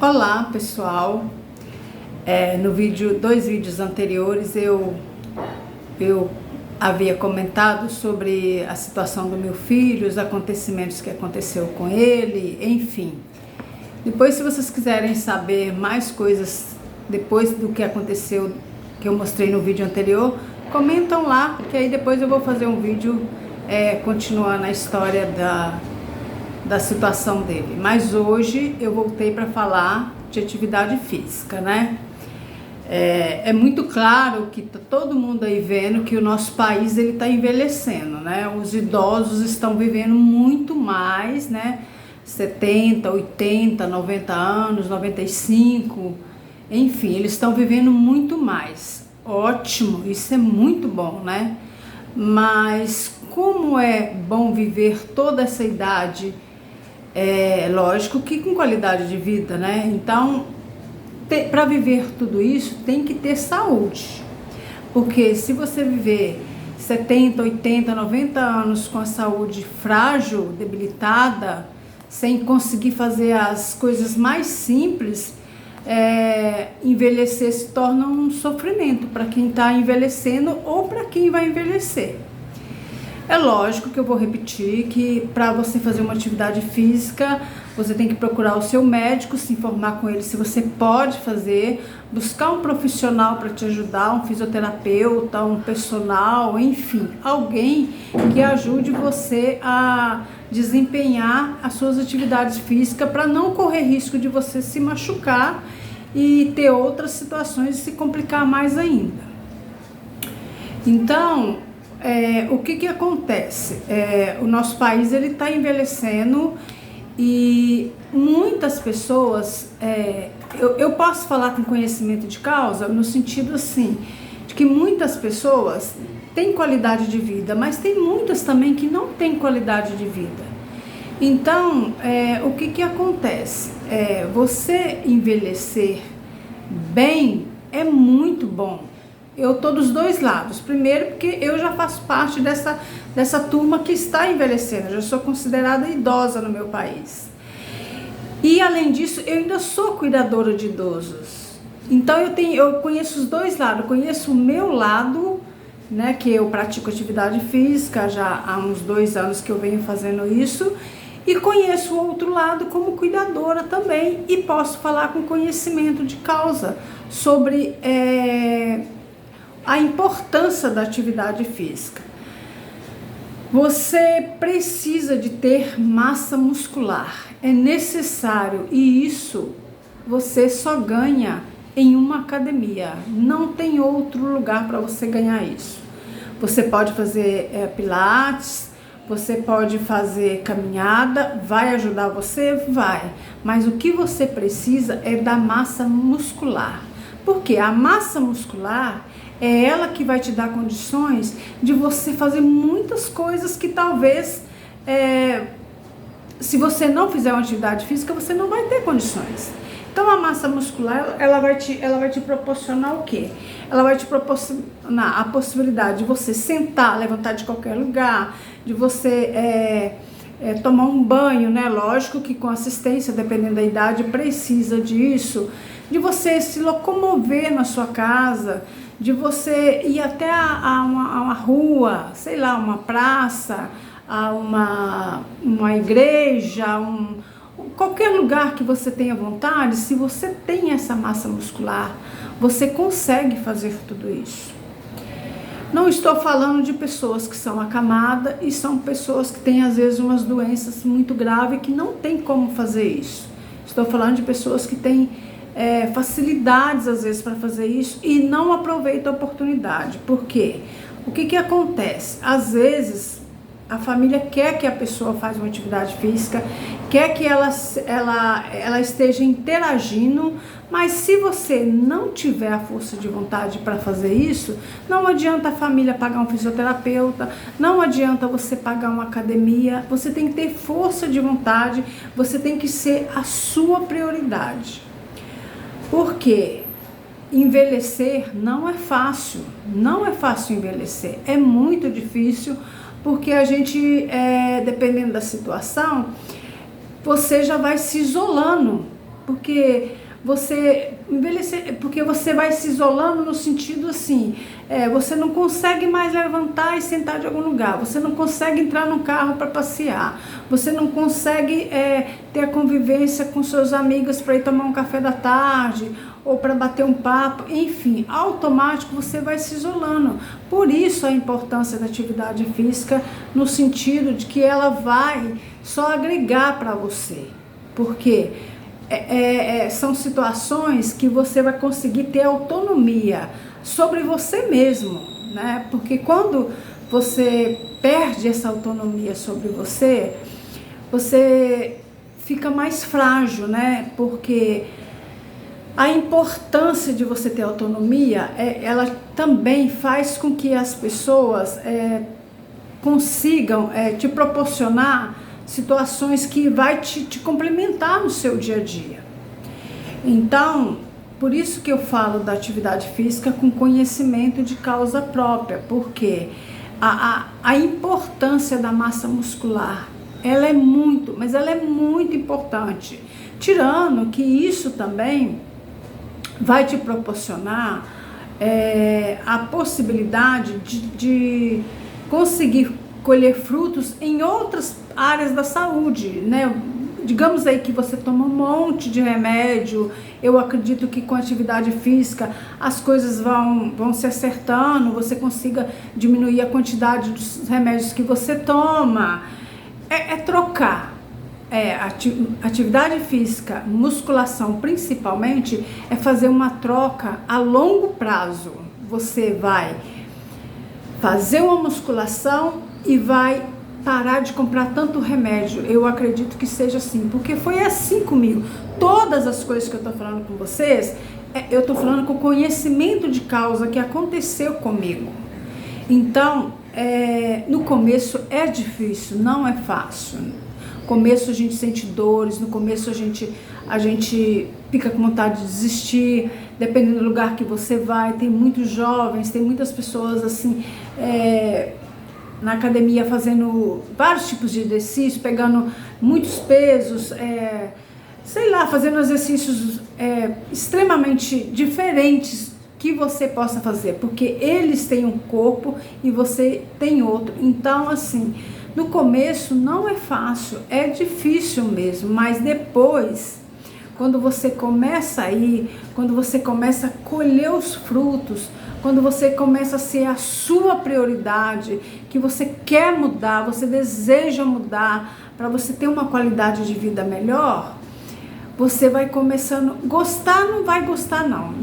Olá pessoal, dois vídeos anteriores eu havia comentado sobre a situação do meu filho, os acontecimentos que aconteceu com ele, enfim. Depois, se vocês quiserem saber mais coisas depois do que aconteceu, que eu mostrei no vídeo anterior, comentam lá, que aí depois eu vou fazer um vídeo continuando a história da situação dele. Mas hoje eu voltei para falar de atividade física, né? É muito claro que tá todo mundo aí vendo que o nosso país ele está envelhecendo, né? Os idosos estão vivendo muito mais, né? 70, 80, 90 anos, 95, enfim, eles estão vivendo muito mais. Ótimo, isso é muito bom, né? Mas como é bom viver toda essa idade, lógico que com qualidade de vida, né? Então, para viver tudo isso, tem que ter saúde. Porque se você viver 70, 80, 90 anos com a saúde frágil, debilitada, sem conseguir fazer as coisas mais simples, envelhecer se torna um sofrimento para quem está envelhecendo ou para quem vai envelhecer. É lógico que eu vou repetir que para você fazer uma atividade física, você tem que procurar o seu médico, se informar com ele se você pode fazer, buscar um profissional para te ajudar, um fisioterapeuta, um personal, enfim, alguém que ajude você a desempenhar as suas atividades físicas para não correr risco de você se machucar e ter outras situações e se complicar mais ainda. Então, o que acontece? O nosso país ele está envelhecendo e muitas pessoas, eu posso falar com conhecimento de causa no sentido assim, de que muitas pessoas têm qualidade de vida, mas tem muitas também que não têm qualidade de vida. Então, o que acontece? Você envelhecer bem é muito bom. Eu tô dos dois lados. Primeiro, porque eu já faço parte dessa turma que está envelhecendo. Eu já sou considerada idosa no meu país. E além disso, eu ainda sou cuidadora de idosos. Então eu conheço os dois lados. Eu conheço o meu lado, né, que eu pratico atividade física já há uns 2 anos que eu venho fazendo isso. E conheço o outro lado como cuidadora também. E posso falar com conhecimento de causa sobre a importância da atividade física. Você precisa de ter massa muscular, é necessário, e isso você só ganha em uma academia, não tem outro lugar para você ganhar isso. Você pode fazer pilates, você pode fazer caminhada, vai ajudar você? Vai, mas o que você precisa é da massa muscular, porque a massa muscular é ela que vai te dar condições de você fazer muitas coisas que talvez, se você não fizer uma atividade física, você não vai ter condições. Então a massa muscular, ela vai te proporcionar o quê? Ela vai te proporcionar a possibilidade de você sentar, levantar de qualquer lugar, de você tomar um banho, né? Lógico que com assistência, dependendo da idade, precisa disso, de você se locomover na sua casa, de você ir até a uma rua, sei lá, uma praça, a uma igreja, qualquer lugar que você tenha vontade. Se você tem essa massa muscular, você consegue fazer tudo isso. Não estou falando de pessoas que são acamadas e são pessoas que têm às vezes umas doenças muito graves que não tem como fazer isso. Estou falando de pessoas que têm facilidades às vezes para fazer isso e não aproveita a oportunidade. Por quê? O que acontece? Às vezes a família quer que a pessoa faça uma atividade física, quer que ela esteja interagindo, mas se você não tiver a força de vontade para fazer isso, não adianta a família pagar um fisioterapeuta, não adianta você pagar uma academia, você tem que ter força de vontade, você tem que ser a sua prioridade. Porque envelhecer não é fácil envelhecer, é muito difícil, porque a gente, dependendo da situação, você já vai se isolando porque você envelhecer, porque você vai se isolando no sentido assim, você não consegue mais levantar e sentar de algum lugar, você não consegue entrar no carro para passear, você não consegue ter a convivência com seus amigos para ir tomar um café da tarde ou para bater um papo, enfim, automático você vai se isolando. Por isso a importância da atividade física, no sentido de que ela vai só agregar para você, porque são situações que você vai conseguir ter autonomia sobre você mesmo, né? Porque quando você perde essa autonomia sobre você, você fica mais frágil, né? Porque a importância de você ter autonomia, ela também faz com que as pessoas consigam te proporcionar situações que vai te complementar no seu dia a dia. Então, por isso que eu falo da atividade física com conhecimento de causa própria, porque a importância da massa muscular, ela é muito, mas ela é muito importante. Tirando que isso também vai te proporcionar a possibilidade de conseguir colher frutos em outras áreas da saúde, né? Digamos aí que você toma um monte de remédio, eu acredito que com atividade física as coisas vão se acertando, você consiga diminuir a quantidade dos remédios que você toma. Trocar. Atividade física, musculação principalmente, é fazer uma troca a longo prazo. Você vai fazer uma musculação e vai parar de comprar tanto remédio. Eu acredito que seja assim, porque foi assim comigo. Todas as coisas que eu tô falando com vocês, eu tô falando com conhecimento de causa que aconteceu comigo. Então, no começo é difícil, não é fácil. No começo a gente sente dores, no começo a gente fica com vontade de desistir, dependendo do lugar que você vai. Tem muitos jovens, tem muitas pessoas assim, na academia fazendo vários tipos de exercícios, pegando muitos pesos, fazendo exercícios extremamente diferentes que você possa fazer, porque eles têm um corpo e você tem outro. Então, assim, no começo não é fácil, é difícil mesmo, mas depois, quando você começa a ir, quando você começa a colher os frutos, quando você começa a ser a sua prioridade, que você quer mudar, você deseja mudar para você ter uma qualidade de vida melhor, você vai começando, gostar não vai gostar não,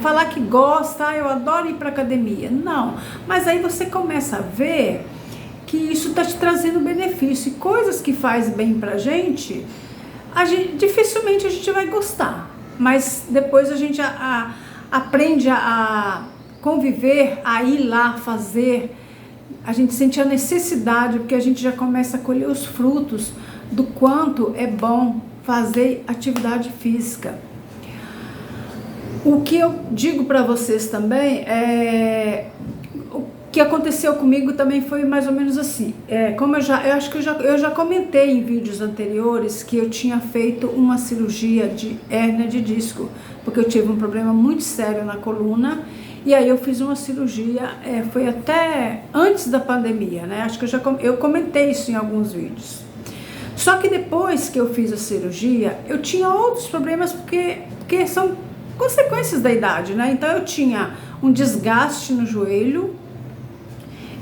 falar que gosta, eu adoro ir para academia, não, mas aí você começa a ver que isso está te trazendo benefício, e coisas que faz bem pra gente, dificilmente a gente vai gostar, mas depois a gente aprende a conviver, a ir lá fazer, a gente sente a necessidade, porque a gente já começa a colher os frutos do quanto é bom fazer atividade física. O que eu digo para vocês também o que aconteceu comigo também foi mais ou menos assim. Eu acho que eu já comentei em vídeos anteriores que eu tinha feito uma cirurgia de hérnia de disco, porque eu tive um problema muito sério na coluna. E aí eu fiz uma cirurgia, foi até antes da pandemia, né? Acho que eu comentei isso em alguns vídeos. Só que depois que eu fiz a cirurgia, eu tinha outros problemas, porque são consequências da idade, né? Então eu tinha um desgaste no joelho,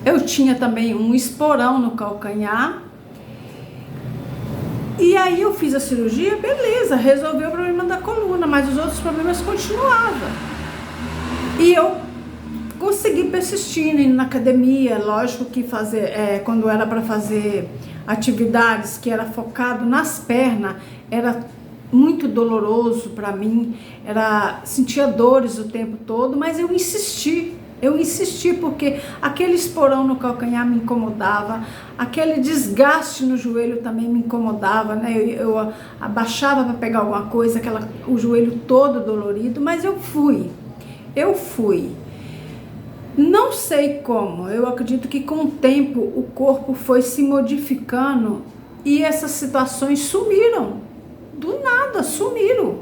eu tinha também um esporão no calcanhar. E aí eu fiz a cirurgia, beleza, resolveu o problema da coluna, mas os outros problemas continuavam. E eu consegui persistir na academia. Lógico que quando era para fazer atividades que era focado nas pernas, era muito doloroso para mim, sentia dores o tempo todo, mas eu insisti porque aquele esporão no calcanhar me incomodava, aquele desgaste no joelho também me incomodava, né? Eu abaixava para pegar alguma coisa, o joelho todo dolorido, mas eu fui. Não sei como, eu acredito que com o tempo o corpo foi se modificando e essas situações sumiram, do nada sumiram.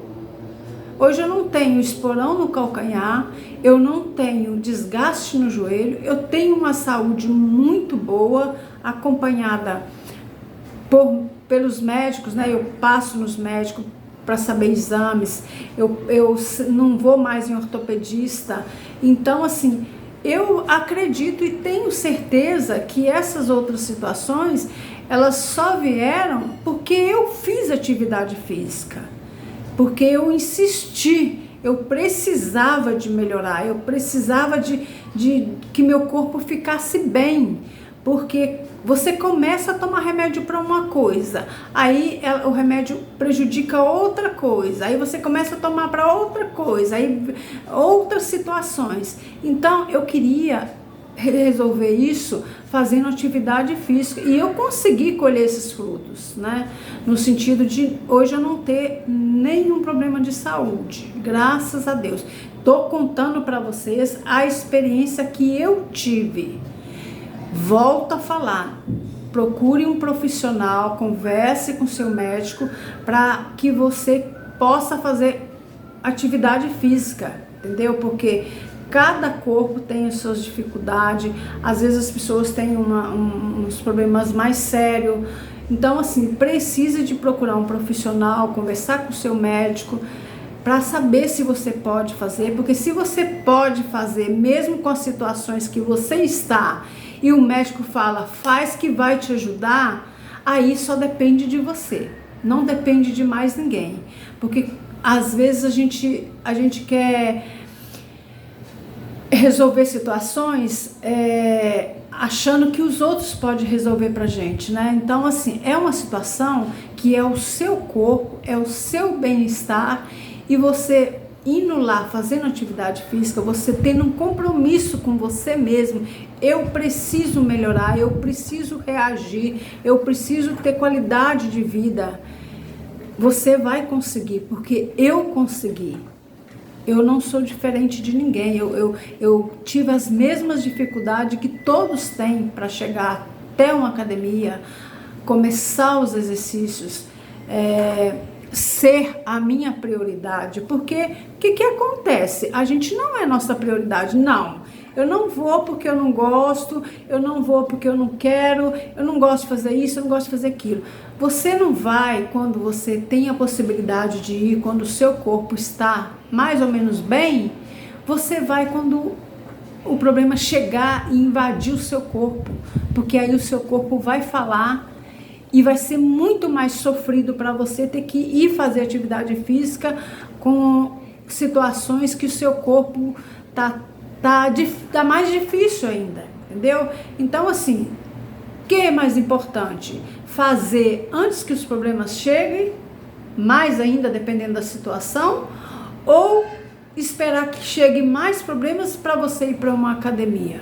Hoje eu não tenho esporão no calcanhar, eu não tenho desgaste no joelho, eu tenho uma saúde muito boa, acompanhada pelos médicos, né? Eu passo nos médicos para saber exames, eu não vou mais em ortopedista. Então, assim, eu acredito e tenho certeza que essas outras situações, elas só vieram porque eu fiz atividade física, porque eu insisti, eu precisava de melhorar, eu precisava de que meu corpo ficasse bem, porque você começa a tomar remédio para uma coisa, aí o remédio prejudica outra coisa, aí você começa a tomar para outra coisa, aí outras situações. Então eu queria resolver isso fazendo atividade física, e eu consegui colher esses frutos, né? No sentido de hoje eu não ter nenhum problema de saúde, graças a Deus. Tô contando para vocês a experiência que eu tive. Volto a falar, procure um profissional, converse com seu médico para que você possa fazer atividade física, entendeu? Porque cada corpo tem as suas dificuldades, às vezes as pessoas têm uns problemas mais sérios. Então, assim, precisa de procurar um profissional, conversar com o seu médico, para saber se você pode fazer, porque se você pode fazer, mesmo com as situações que você está, e o médico fala, faz que vai te ajudar, aí só depende de você, não depende de mais ninguém, porque às vezes a gente quer resolver situações achando que os outros podem resolver pra gente, né? Então, assim, é uma situação que é o seu corpo, é o seu bem-estar, e você indo lá, fazendo atividade física, você tendo um compromisso com você mesmo, eu preciso melhorar, eu preciso reagir, eu preciso ter qualidade de vida, você vai conseguir, porque eu consegui. Eu não sou diferente de ninguém, eu tive as mesmas dificuldades que todos têm para chegar até uma academia, começar os exercícios, ser a minha prioridade, porque o que acontece? A gente não é nossa prioridade, não. Eu não vou porque eu não gosto, eu não vou porque eu não quero, eu não gosto de fazer isso, eu não gosto de fazer aquilo. Você não vai quando você tem a possibilidade de ir, quando o seu corpo está mais ou menos bem, você vai quando o problema chegar e invadir o seu corpo, porque aí o seu corpo vai falar e vai ser muito mais sofrido para você ter que ir fazer atividade física com situações que o seu corpo tá mais difícil ainda, entendeu? Então, assim, o que é mais importante? Fazer antes que os problemas cheguem, mais ainda dependendo da situação, ou esperar que chegue mais problemas para você ir para uma academia?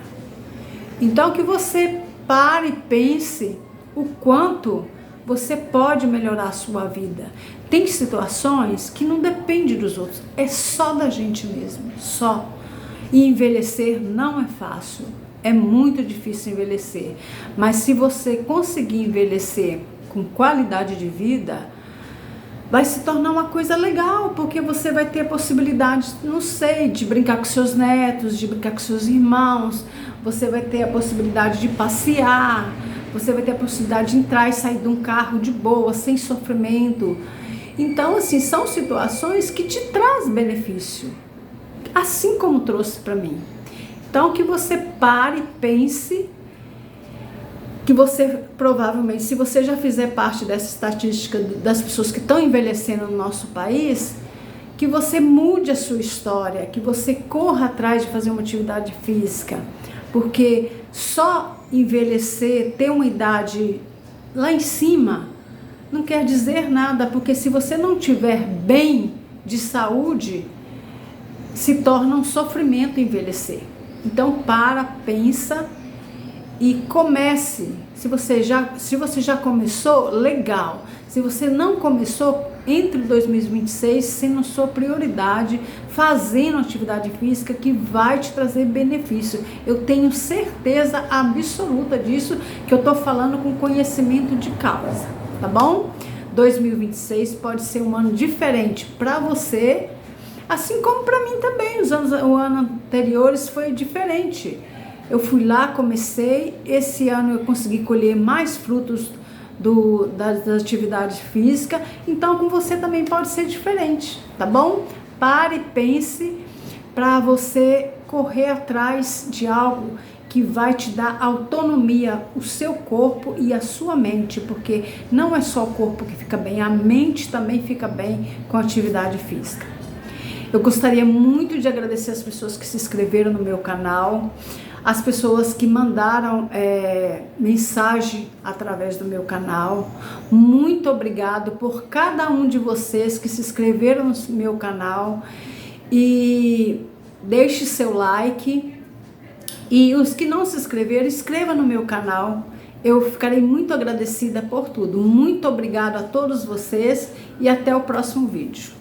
Então, que você pare e pense o quanto você pode melhorar a sua vida. Tem situações que não dependem dos outros, é só da gente mesmo, só. E envelhecer não é fácil, é muito difícil envelhecer, mas se você conseguir envelhecer com qualidade de vida, vai se tornar uma coisa legal, porque você vai ter a possibilidade, não sei, de brincar com seus netos, de brincar com seus irmãos, você vai ter a possibilidade de passear, você vai ter a possibilidade de entrar e sair de um carro de boa, sem sofrimento. Então, assim, são situações que te trazem benefício, assim como trouxe para mim. Então, que você pare, pense, que você provavelmente, se você já fizer parte dessa estatística das pessoas que estão envelhecendo no nosso país, que você mude a sua história, que você corra atrás de fazer uma atividade física, porque só envelhecer, ter uma idade lá em cima, não quer dizer nada, porque se você não tiver bem de saúde, se torna um sofrimento envelhecer. Então pensa e comece. Se você já começou, legal. Se você não começou, entre 2026 sendo sua prioridade, fazendo atividade física que vai te trazer benefício. Eu tenho certeza absoluta disso, que eu estou falando com conhecimento de causa, tá bom? 2026 pode ser um ano diferente para você, Assim como para mim também, o ano anteriores foi diferente. Eu fui lá, comecei, esse ano eu consegui colher mais frutos da atividade física, então com você também pode ser diferente, tá bom? Pare e pense para você correr atrás de algo que vai te dar autonomia, o seu corpo e a sua mente, porque não é só o corpo que fica bem, a mente também fica bem com a atividade física. Eu gostaria muito de agradecer as pessoas que se inscreveram no meu canal, as pessoas que mandaram mensagem através do meu canal. Muito obrigado por cada um de vocês que se inscreveram no meu canal, e deixe seu like, e os que não se inscreveram, inscreva no meu canal. Eu ficarei muito agradecida por tudo. Muito obrigado a todos vocês e até o próximo vídeo.